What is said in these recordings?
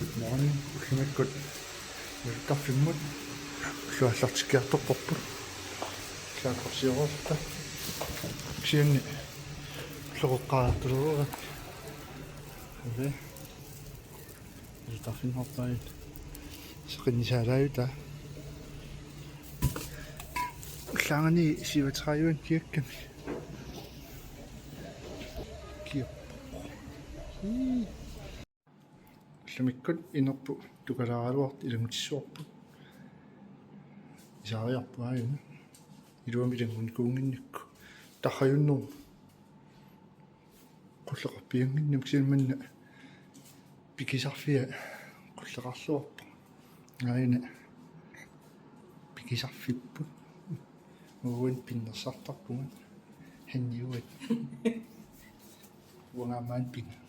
Good morning. Ullimikut kaffimmut суаллартиккиарторпорпут саақорсиорорта сианни лоққаартулерат эве тафиннортаит сеқиннисаалааюта уллаангани сиватрааюан киакками киап уллимиккут инерпу тукалааралуарт илагутиссуарпут исаариарпуааюна илуамилангун куунгинникку тарраюннуу qulleqarpianginnim kisimmanna pikisarfia qulleqarluarpa aina pikisarfipput uun pinnersartarpunga hanniuat uangamaan pinga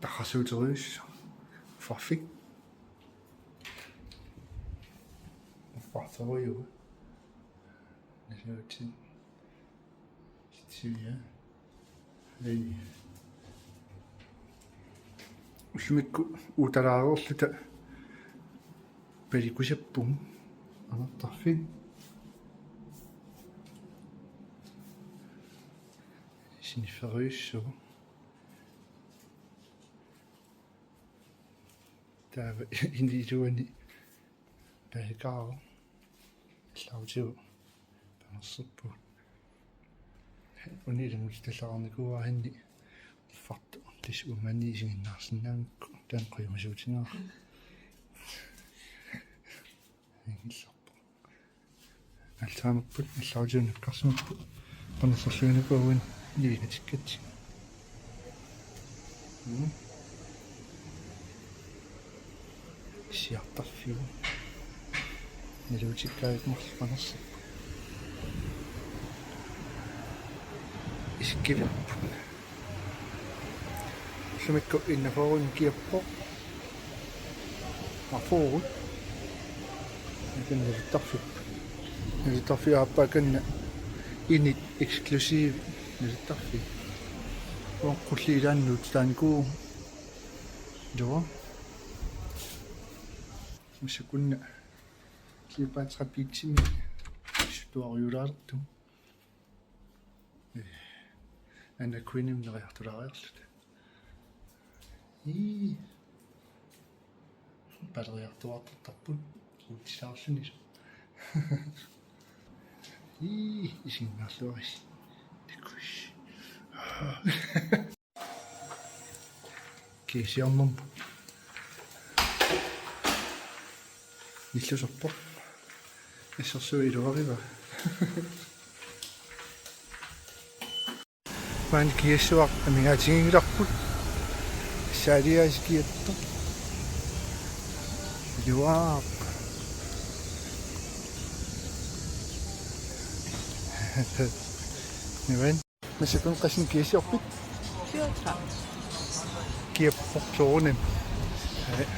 tarrasuuterius farfik fartaruju nasautin sitsia ei ullimikku uutalaarorluta palikusappugu anartarfik sinifferuissugu taava indiluani paikaaru иллаутиу панерсуппу унилэмут таллаарникуаахинни фарту тис уманисигиннаарсинаангкку таан қуймасуутингаа ингилларпу алтаамаппут иллаутиунаккарсумаппу панерсерлуинакуагуин нивигатиккатси сиартарфигу нилуутиккаавит марлпанерсап искиваппу сумикку иннафорун киаппо афорут нилиттарфи ааппаканна инит эксклюзив нилиттарфи оққуллиилааннут таанкуу жоо мусакунна кипатрапитсими стуариулаарту ана квиним нериартулаариарлут батариартуартарпут утисаарсунис исиннаарлуарис тикус кисиарнум иллусорпо иссерсуи илуарива ван киэсуар амигаатигингиларпут саалиаскиатто юаа невен мэсэкун қасин киэсуарпут Киотра. киаппорсууним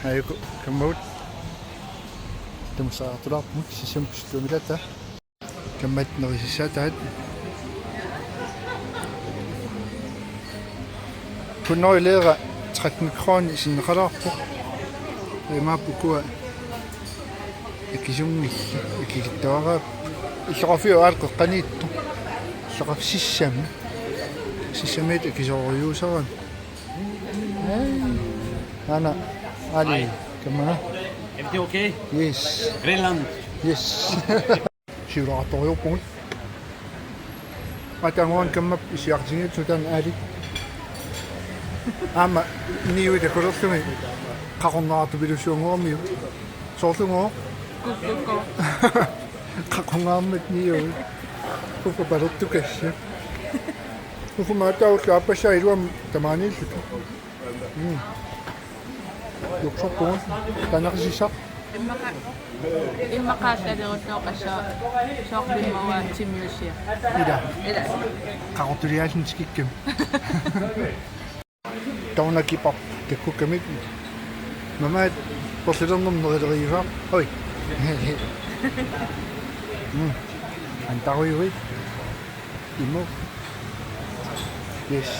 аяку каммаут тамсаартулаарпут сисампустумилата каммат нерисисаатаат kunnoilera 13 kroner sinneqalarpu имааппукуа икисумми икилиттавараап иллоқарфиу аалқеққаниитто иллоқарсиссами сиссамит икисоориусаран ана али камана Everything okay? yes Greenland. yes сиулаартариорпугут атангуан каммап исиартингитсутан али ама ниуита корерлуми қақонгаарту билусуунгуармиу соорлунгоо Кукуко. қақонгааммат ниуи куку балертукасса куку маатаулла аппассаа илуам тамаанииллут юксорпуун танарисисақ Иммақааталерусооқассаа соорпиммава тиммиусиа. ида Эла. қартулиаасин тикиккам таунакипап таккукамик мамаат порсилернум нерилериуаа ой антаруйуи имо yes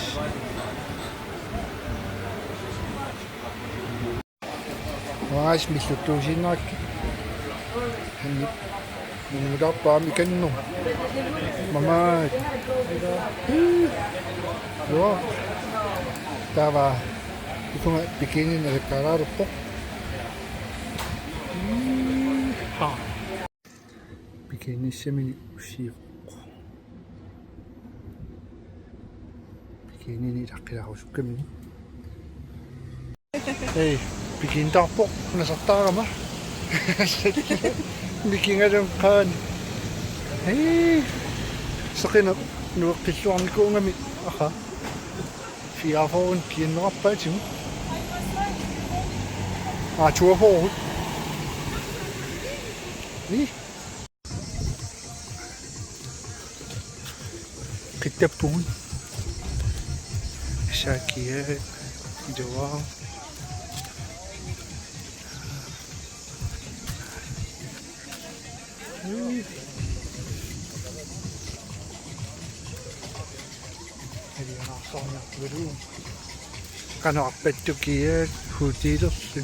Noas milluttuusiinnaak. Hanni. Numudaappaam ikannu. Mamaat. Joo. Tava. Ikunga bikinin elekkararuppo. Ha. Bikinin semini usiiqo. Bikinin ilaqqilaqusukkamini. Ei, bikin tapok nasartaarama. Bikingadam qaan. Hei. Saqina nueqqilluarnikuungami aqa. Fiafoon kiinnerappaatimu. Tuahoorut. Ni. Qittappugun. Shakiyaat. Jawaa. Eli anassaana veruun. Kanarpattukiaat hutiilerlu.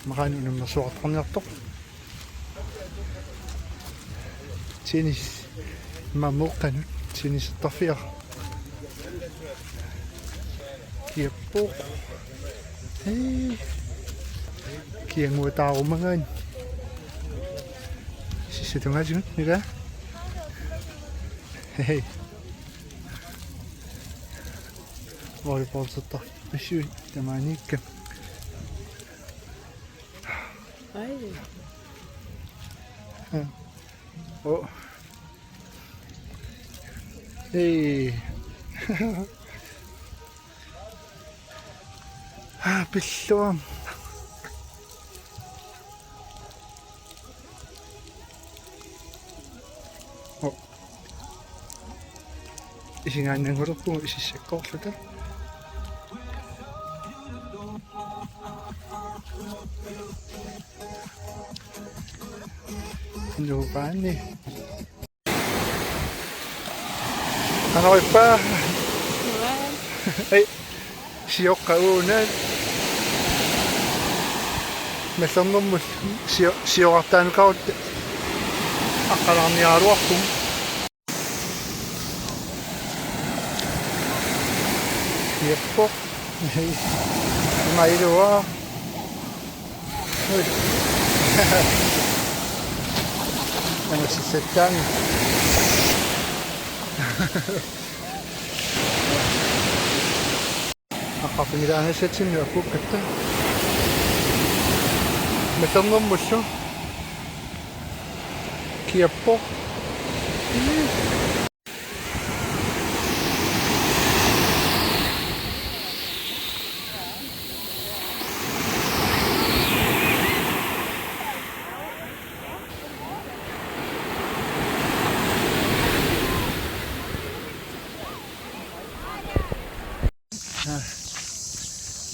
Maqaani unammersuartarniartoq. Tennis mammoqqanut tennisattarfiaq. Kiappoq. Hei. Kianguataarumangaan. Sissatungasunut nila. Hei. Volleyballsattar pissui tamaaniikka. Ai. Oh. Hei. Pilluam. Oh. Isingaannangulorpu isissakkoorluta. Lupaani. Anoipa. Ei. Siokkaunaan. Messornermut siorartaanukaut aqqalarniaruartum. Kiappoq. Hei. Mailua. Oi. Ana sissettaan. Aqapilaana satsinnu akukkatta. Messornermullu. Kiappoq.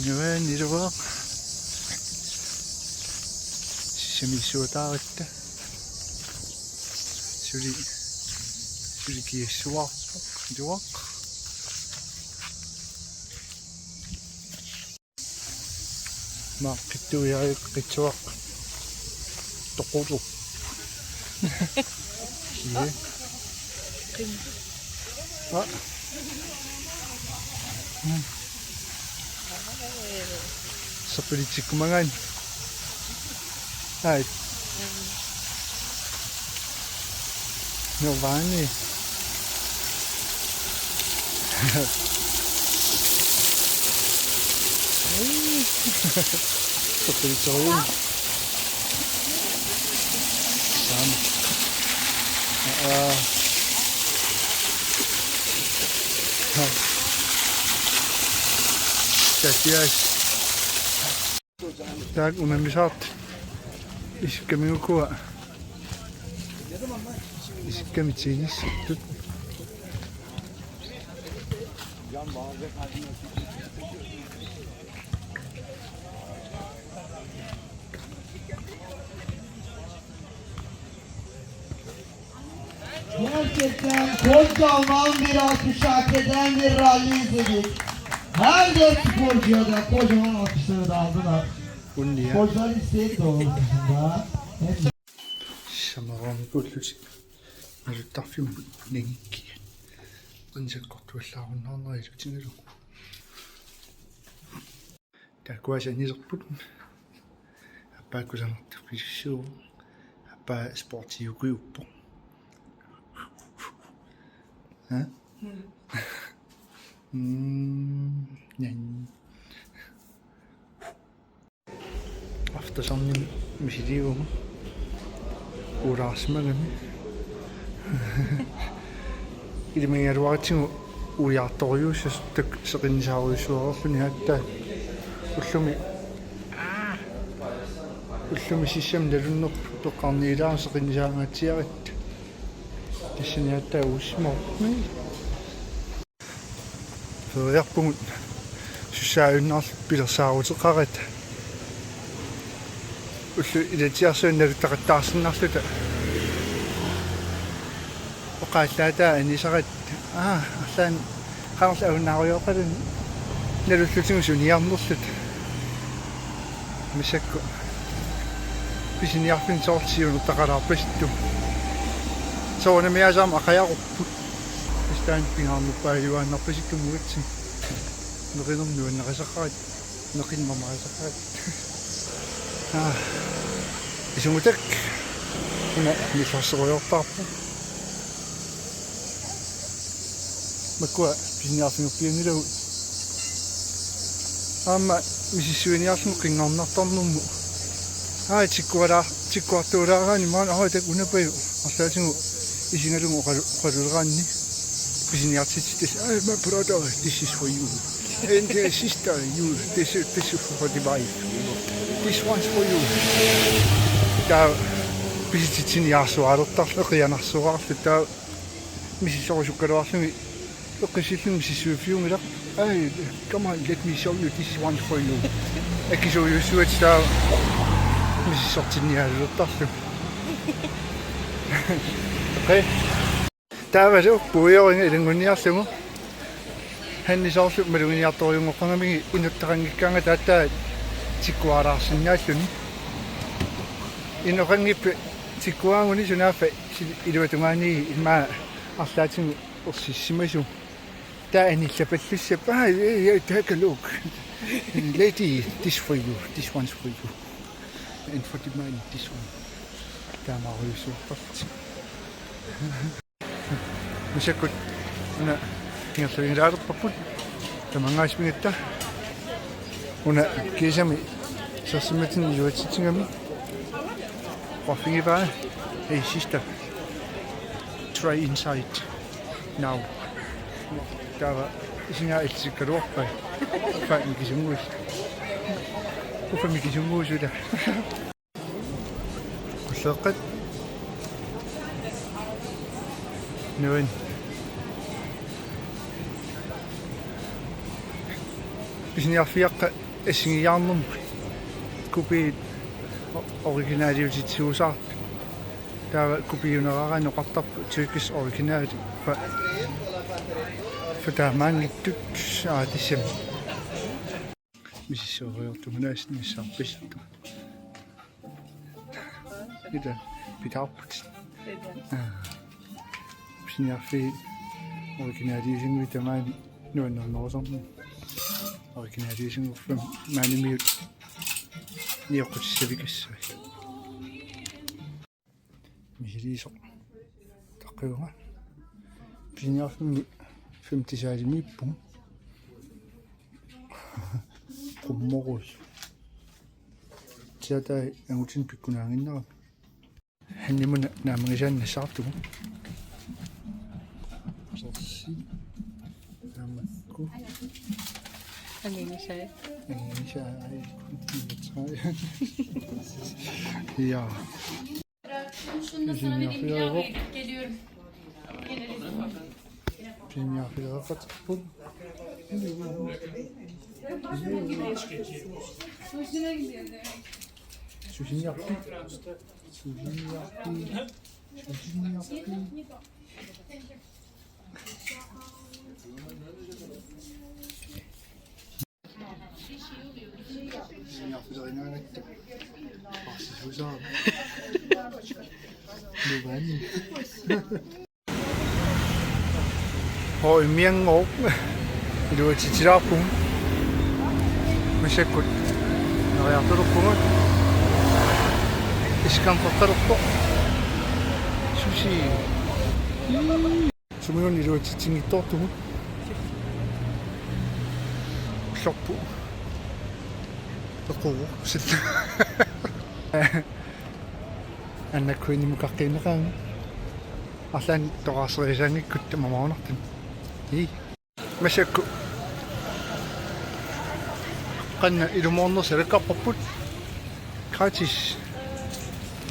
Nuan iluaq. Simissuutaaриtta. Suli kiissuarpoq iluaq. Maaqqittuiariuk qitsuaq. Toqulu. Ie. Ah. Sapalitsikkumangaan. Ai. Novani. Sapalitorium. Sama. Gracias. Tak umamisat. Iskamiukua. Iskamitsinis. Gerçekten kocaman bir alkış hak eden bir rally izledik. Her dört sporcuya da kocaman alkışları da aldılar. Unni ja. Sporcular isteği doğrultusunda hepsi Samaran pullusi. Aluttarfim nengikki. Qansaqqortuallaarunnarnerilutingalu. Takuasaniserput. Appaakkusanertarpissuugu. Appaa sportiuqiuppo. Ha? Nan. Aftersamling misiliugu. Uraasmagami. Ilmingaluartingu ujartorius tak seqinsaaruysuarerluni hatta ullumi sissam nalunnerp toqqarniilaa seqinsaangaatiarit tassini hatta uussimormi feriarpungut sussaayunnaarlu pilersaaruteqarat ullu ilatiarsuunnaluttaqattaarsinnarluta oqaallaata anisarat allaan qaarla aunnaaruyooqalun nalullutigu suniarnerlut misakku pisiniarpin soortiunu taqalaarpasittu soonamiasaam aqajarupput istaan pingaarnuppaayuaannarpasikku mugatsi neqinernuan naqasaqarat neqinmamaqasaqarat isungutak una nisarseruyortarpu makua pisiniarfingerpiangilagu aama misissuiniarlumu qinngornartornummu tikkuartuulaaraani maana tak unapayu arlaatigu isingalugu qaluleraanni pisiniartitis my brother this is for you and sister you this is for the wife this one's for you taa pisititiniarsualertarlu qianarsuarlu taa misissorusukkaluarlumi eqqisillum misissuufiungila come on let me show you this one for you akkisuyussuat taa misissortiniaallertarlu okay taavalu puujoringa ilunguniarlugu hannisoorlu malunginiartoriungoqqangamigi inuttaqangikkanga taattaa tikkuaraarsinnaalluni inoqangippi tikkuaanguni sunaaffa iluatungaani ilmaa arlaatigu orsissimasu taa anillapallussappa take a look lady this for you this one's for you and for the man this one taamaaruyussuartarti misakut una ngerluingilaalerparput tamangaasmingatta una kiisami sersimatin iluatitingami qorfingipaa hey sister try inside now taava isingaa ilsikkaluarpai fa mikisunguus ufa mikisunguusula qulleqqat nuan pisiniarfiaqqa assingiyaarnum kupiit originaaliutitsuusaart taava kupiuneraraani oqartarpu tyrkis originaali fa taamaangittut tissam misissuuriortugunaasni missarpissuttu ida pitaarput pisiniarfi originaaliusingui tamaani nuannernerusarmu originaaliusingurfam maanimiut niоqutissavikassui misiliisoq taqqiuga pisiniarfimmi femtisaalimiippu qummorus tiatai angutin pikkunaanginnera hannimuna naamangisaannassartugu sorsi naamakku Anginisai. Ja. Pisiniarfileruq pisiniarfileraqaterput susiniarpi miang ilu titirapung mashakut nariartulupungut iskantartalorpo sushi sumiun ilu titingittortugut lorpu toqu sit annakuini mukaqqinneqaanga арлаан тоqarserisaangikkut тамамаунартан машакку qanna ilumornersa lakkarparput gratis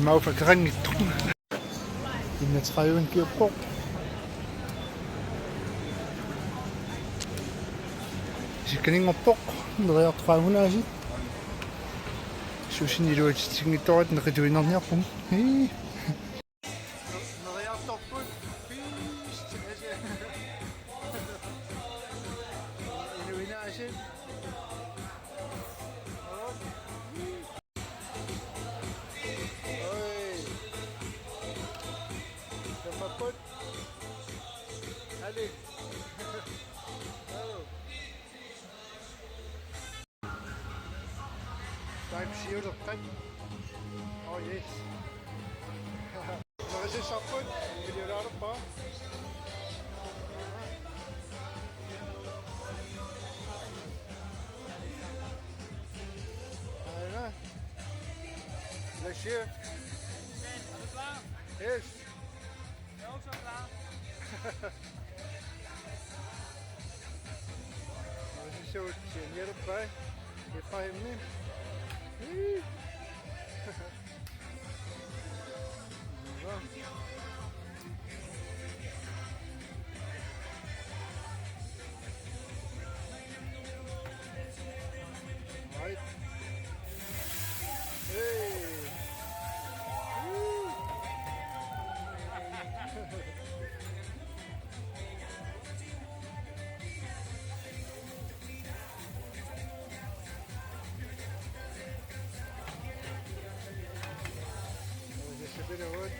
maufakerangittu innatrayuan kiuppo sikkaningorpoq neriartraunaasit susin iluatitsinngittorat neqituinarniarpum neriartorput inuinaasit Kapaput. Allez. Hallo. Time shield time. Oh yes. Nou is het zo goed. Wil je daar op pa? Let's see. Yes. Als je zo hierbij, je gaat hem niet. Right. Hey. Just a bit of wood.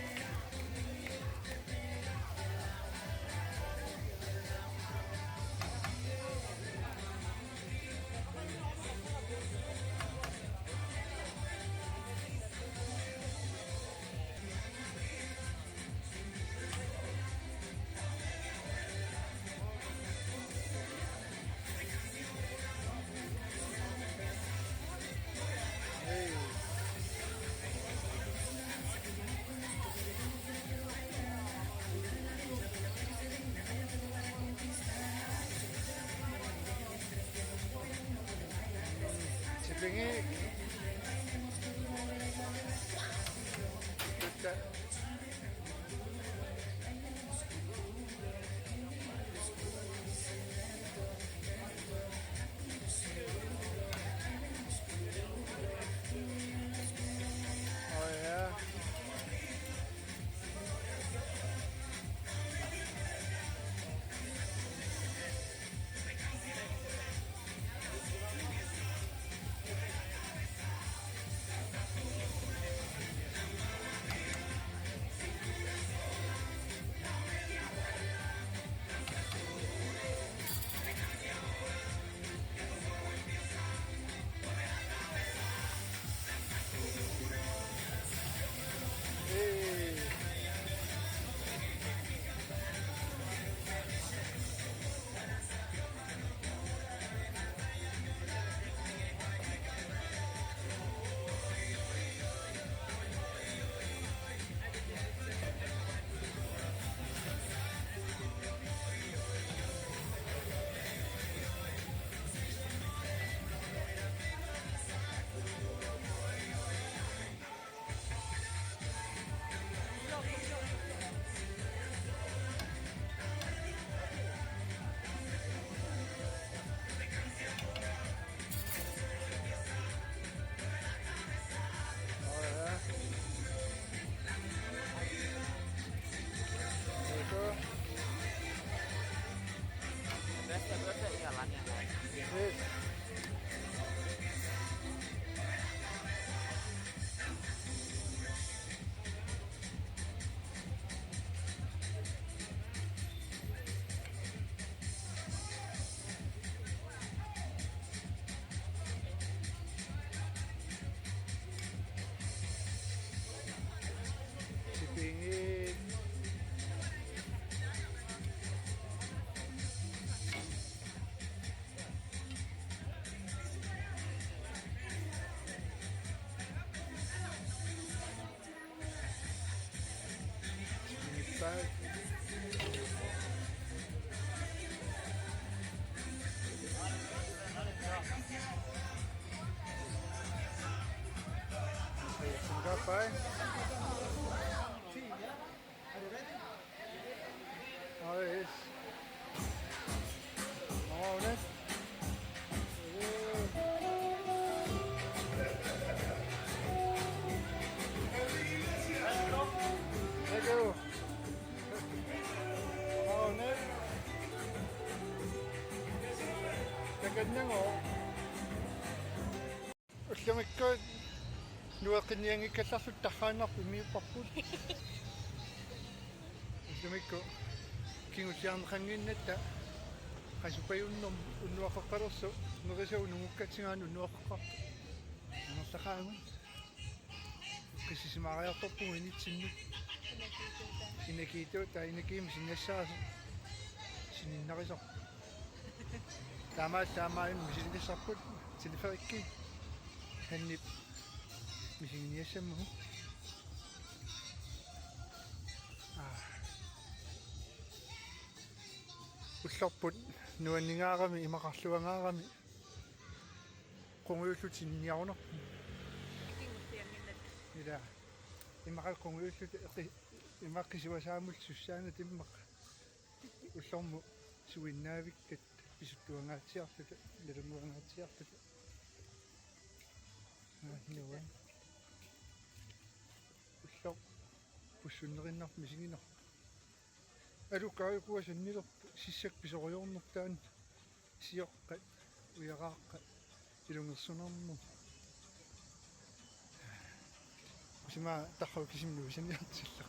Bye. Okay, some bye. Oh, it is. Oh, that's. Thank you. Oh, no. Ganyan oh. Uslamik ko. Nuwa kanyang ikatasutahan ako. Umipapod. Uslamik ko. Kingusyang kangin neta. Kasi pa yun nung unwa ka karoso. Nuwa siya unumukat siya nga unwa ka. Ano sa kangon? Kasi simakaya ko po init sinit. Inakito tayo inakim sinasa. Sininakisa. Tama yun. Misinisapod. Sinifaki. Hanip. Misiniyasa mo. Usapod. Nuwan nga kami. Imakasuwa nga kami. Kung yung siniyaw na. Mira. Imakal kung yung imakisiwa sa amul susyan at imak. Usam mo. Suwin na wikat. Isutuwa nga siya. Lirunga nga siya. Nuwan. Usap. Pusun na rin ako. Misingin ako. Ero kaya ko sa nila sisak piso ko yung nuktaan siyak kat uyaka kat ilong sunam mo kasi matakaw kasi minusan yan sila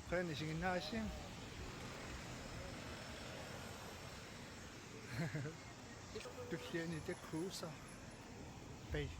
kaya nisingin na siya tusya nita krusa pay